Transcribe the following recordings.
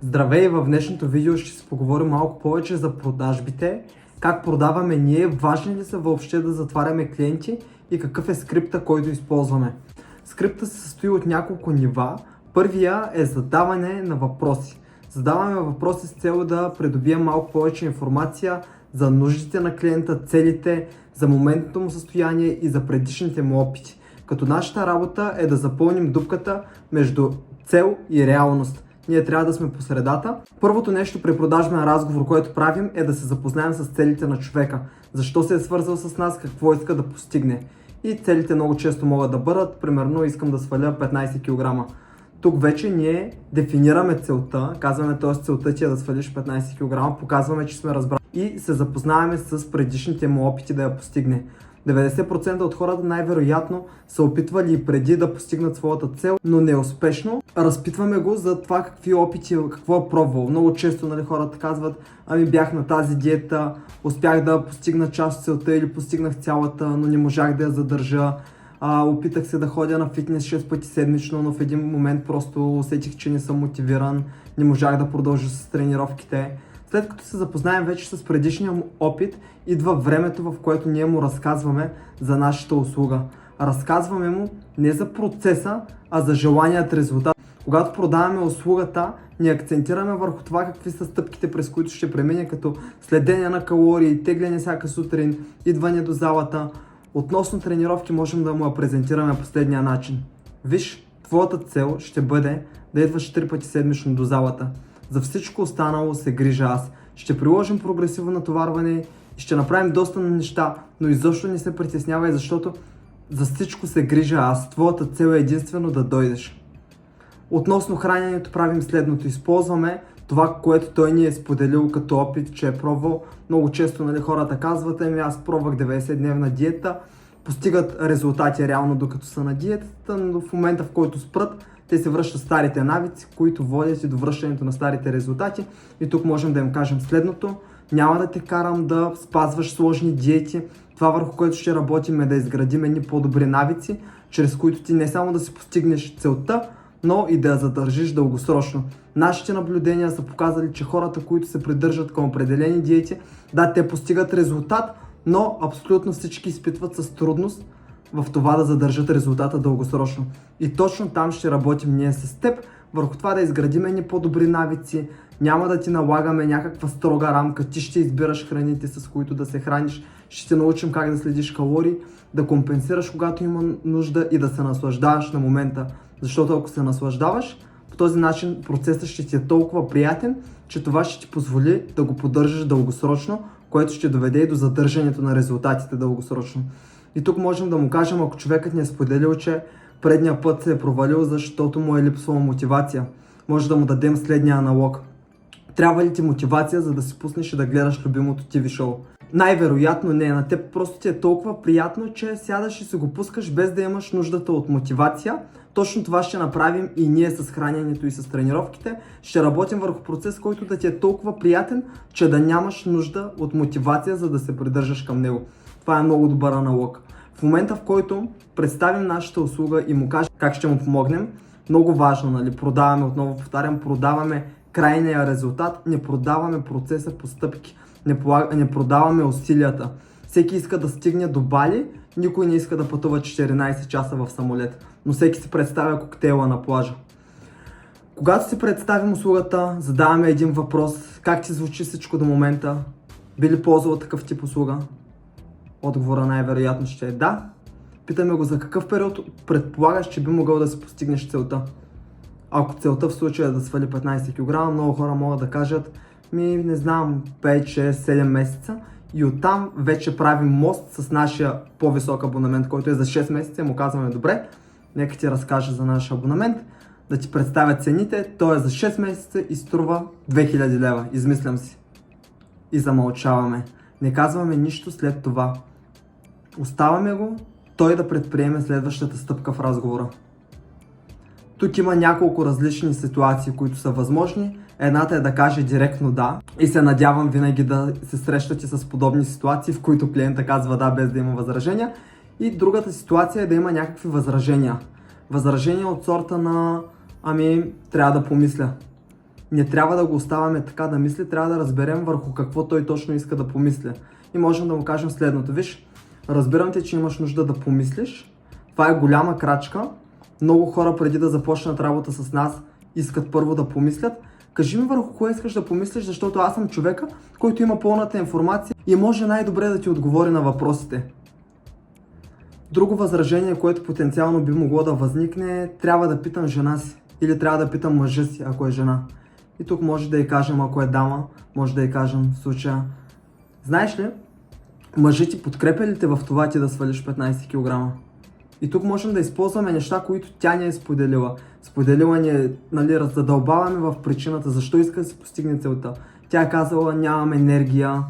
Здравей! В днешното видео ще си поговорим малко повече за продажбите, как продаваме ние, важни ли са въобще да затваряме клиенти и какъв е скрипта, който използваме. Скрипта се състои от няколко нива. Първия е задаване на въпроси. Задаваме въпроси с цел да придобием малко повече информация за нуждите на клиента, целите, за моментното му състояние и за предишните му опити. Като нашата работа е да запълним дупката между цел и реалност. Ние трябва да сме по средата. Първото нещо при продажбен разговор, което правим, е да се запознаем с целите на човека. Защо се е свързал с нас, какво иска да постигне. И целите много често могат да бъдат, примерно искам да сваля 15 кг. Тук вече ние дефинираме целта, казваме т.е. целта ти е да свалиш 15 кг, показваме, че сме разбрали и се запознаваме с предишните му опити да я постигне. 90% от хората най-вероятно са опитвали и преди да постигнат своята цел, но неуспешно. Разпитваме го за това какви опити, какво е пробвал. Много често хората казват, ами бях на тази диета, успях да постигна част от целта или постигнах цялата, но не можах да я задържа. Опитах се да ходя на фитнес 6 пъти седмично, но в един момент просто усетих, че не съм мотивиран, не можах да продължа с тренировките. След като се запознаем вече с предишния му опит, идва времето, в което ние му разказваме за нашата услуга. Разказваме му не за процеса, а за желаният резултат. Когато продаваме услугата, ни акцентираме върху това какви са стъпките, през които ще премине, като следение на калории, тегляне всяка сутрин, идване до залата. Относно тренировки можем да му я презентираме последния начин. Виж, твоята цел ще бъде да идваш 3 пъти седмично до залата. За всичко останало се грижа аз. Ще приложим прогресивно натоварване и ще направим доста неща, но изобщо не се притеснявай, защото за всичко се грижа аз. Твоята цел е единствено да дойдеш. Относно храненето правим следното. Използваме това, което той ни е споделил като опит, че е пробвал. Много често хората казват, аз пробвах 90-дневна диета, постигат резултати реално докато са на диетата, но в момента в който спрат, те се връщат старите навици, които водят и до връщането на старите резултати. И тук можем да им кажем следното. Няма да те карам да спазваш сложни диети. Това, върху което ще работим, е да изградим едни по-добри навици, чрез които ти не само да си постигнеш целта, но и да я задържиш дългосрочно. Нашите наблюдения са показали, че хората, които се придържат към определени диети, да, те постигат резултат, но абсолютно всички изпитват с трудност в това да задържат резултата дългосрочно. И точно там ще работим ние с теб, върху това да изградим едни по-добри навици. Няма да ти налагаме някаква строга рамка, ти ще избираш храните, с които да се храниш, ще те научим как да следиш калории, да компенсираш когато има нужда и да се наслаждаваш на момента. Защото ако се наслаждаваш, по този начин процесът ще ти е толкова приятен, че това ще ти позволи да го поддържаш дългосрочно, което ще доведе и до задържането на резултатите дългосрочно. И тук можем да му кажем, ако човекът ни е споделил, че предния път се е провалил, защото му е липсвала мотивация. Може да му дадем следния аналог. Трябва ли ти мотивация, за да си пуснеш и да гледаш любимото TV шоу? Най-вероятно не. На теб просто ти е толкова приятно, че сядаш и се го пускаш без да имаш нуждата от мотивация. Точно това ще направим и ние с храненето и с тренировките. Ще работим върху процес, който да ти е толкова приятен, че да нямаш нужда от мотивация, за да се придържаш към него. Това е много добър аналог. В момента, в който представим нашата услуга и му кажем как ще му помогнем, много важно, продаваме, отново повтарям, продаваме крайния резултат, не продаваме процеса по стъпки, не продаваме усилията. Всеки иска да стигне до Бали, никой не иска да пътува 14 часа в самолет, но всеки си представя коктейла на плажа. Когато си представим услугата, задаваме един въпрос: как ти звучи всичко до момента? Би ли ползвала такъв тип услуга? Отговора най-вероятно ще е да. Питаме го за какъв период предполагаш, че би могъл да си постигнеш целта. Ако целта в случая е да свали 15 кг, много хора могат да кажат, не знам, 5, 6, 7 месеца. И оттам вече правим мост с нашия по-висок абонамент, който е за 6 месеца и му казваме: добре, нека ти разкажа за нашия абонамент, да ти представя цените, той е за 6 месеца и струва 2000 лева, измислям си. И замълчаваме. Не казваме нищо след това. Оставаме го, той да предприеме следващата стъпка в разговора. Тук има няколко различни ситуации, които са възможни. Едната е да каже директно да и се надявам винаги да се срещате с подобни ситуации, в които клиента казва да без да има възражения. И другата ситуация е да има някакви възражения. Възражения от сорта на трябва да помисля. Не трябва да го оставяме така да мисли, трябва да разберем върху какво той точно иска да помисля. И можем да му кажем следното. Виж, разбирам те, че имаш нужда да помислиш. Това е голяма крачка. Много хора преди да започнат работа с нас искат първо да помислят. Кажи ми върху кое искаш да помислиш, защото аз съм човека, който има пълната информация и може най-добре да ти отговори на въпросите. Друго възражение, което потенциално би могло да възникне, трябва да питам жена си или трябва да питам мъжа си, ако е жена. И тук може да й кажем, ако е дама, може да й кажем в случая: знаеш ли, мъжът ти подкрепя ли те в това ти да свалиш 15 кг? И тук можем да използваме неща, които тя не е споделила. Споделила ни е, нали, задълбаваме в причината, защо иска да се постигне целта. Тя е казала: нямам енергия,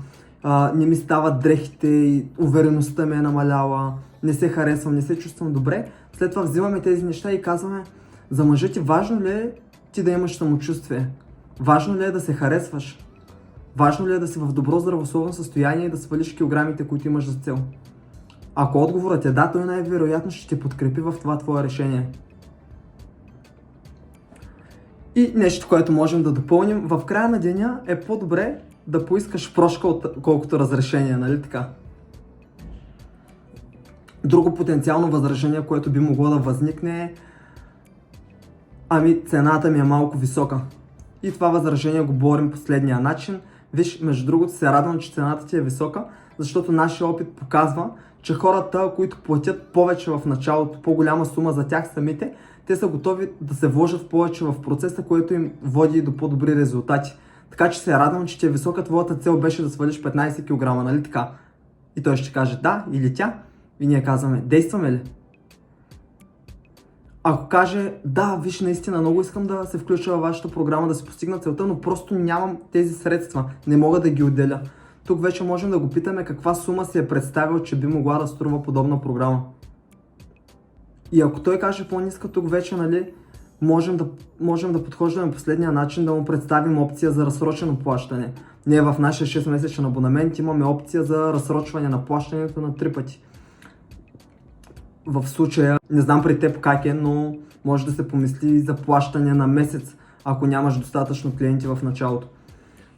не ми стават дрехите, увереността ми е намаляла, не се харесвам, не се чувствам добре. След това взимаме тези неща и казваме: за мъжа ти важно ли е ти да имаш самочувствие? Важно ли е да се харесваш? Важно ли е да си в добро здравословно състояние и да свалиш килограмите, които имаш за цел? Ако отговорът е да, той най-вероятно ще те подкрепи в това твое решение. И нещо, което можем да допълним: в края на деня е по-добре да поискаш прошка, колкото разрешение, нали така? Друго потенциално възражение, което би могло да възникне е: ами цената ми е малко висока. И това възражение го борим последния начин. Виж, между другото се радвам, че цената ти е висока, защото нашия опит показва, че хората, които платят повече в началото, по-голяма сума за тях самите, те са готови да се вложат повече в процеса, което им води до по-добри резултати. Така че се радвам, че ти е висока, твоята цел беше да свалиш 15 кг, нали така? И той ще каже да или тя. И ние казваме: действаме ли? Ако каже: да, виж, наистина много искам да се включа във вашата програма, да се постигна целта, но просто нямам тези средства, не мога да ги отделя. Тук вече можем да го питаме каква сума си е представил, че би могла да струва подобна програма. И ако той каже по-ниска, тук вече, нали, можем да подхождаме последния начин, да му представим опция за разсрочено плащане. Ние в нашия 6-месечен абонамент имаме опция за разсрочване на плащането на 3 пъти. В случая, не знам при теб как е, но може да се помисли за плащане на месец, ако нямаш достатъчно клиенти в началото.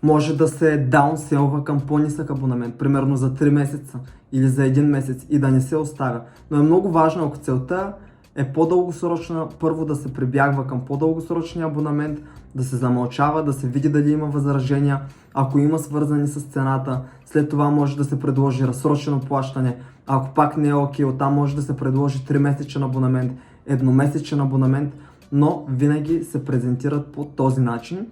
Може да се даунселва към по-нисък абонамент, примерно за 3 месеца или за 1 месец, и да не се оставя. Но е много важно, ако целта е по-дългосрочна, първо да се прибягва към по-дългосрочния абонамент, да се замълчава, да се види дали има възражения, ако има свързани с цената. След това може да се предложи разсрочено плащане. Ако пак не е окей, оттам може да се предложи 3-месечен абонамент, едномесечен абонамент, но винаги се презентират по този начин.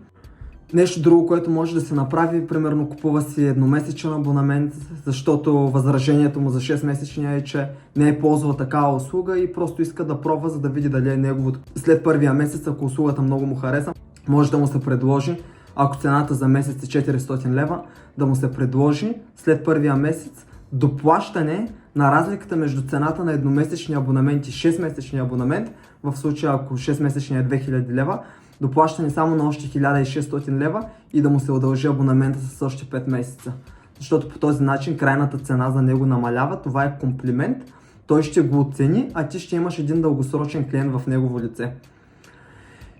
Нещо друго, което може да се направи, примерно купува си едномесечен абонамент, защото възражението му за 6-месечния е, че не е ползвал такава услуга и просто иска да пробва, за да види дали е неговото. След първия месец, ако услугата много му хареса, може да му се предложи, ако цената за месец е 400 лева, да му се предложи след първия месец доплащане на разликата между цената на едномесечния абонамент и 6-месечния абонамент. В случая, ако 6-месечния е 2000 лева, доплащане само на още 1600 лева и да му се удължи абонамента с още 5 месеца. Защото по този начин крайната цена за него намалява, това е комплимент, той ще го оцени, а ти ще имаш един дългосрочен клиент в негово лице.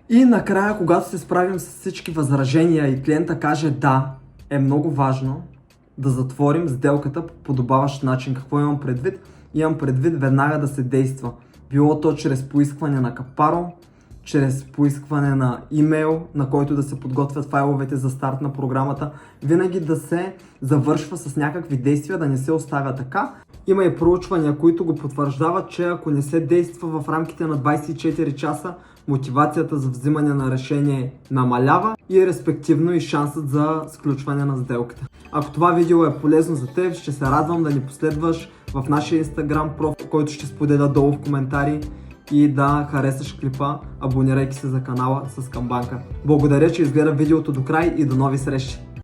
И накрая, когато се справим с всички възражения и клиента каже да, е много важно да затворим сделката по подобаващ начин. Какво имам предвид? Имам предвид веднага да се действа. Било то чрез поискване на капаро, чрез поискване на имейл, на който да се подготвят файловете за старт на програмата. Винаги да се завършва с някакви действия, да не се оставя така. Има и проучвания, които го потвърждават, че ако не се действа в рамките на 24 часа, мотивацията за взимане на решение намалява и респективно и шансът за сключване на сделката. Ако това видео е полезно за теб, ще се радвам да ни последваш в нашия Instagram профил, който ще споделя долу в коментари, и да харесаш клипа, абонирайки се за канала с камбанка. Благодаря, че изгледа видеото до край и до нови срещи!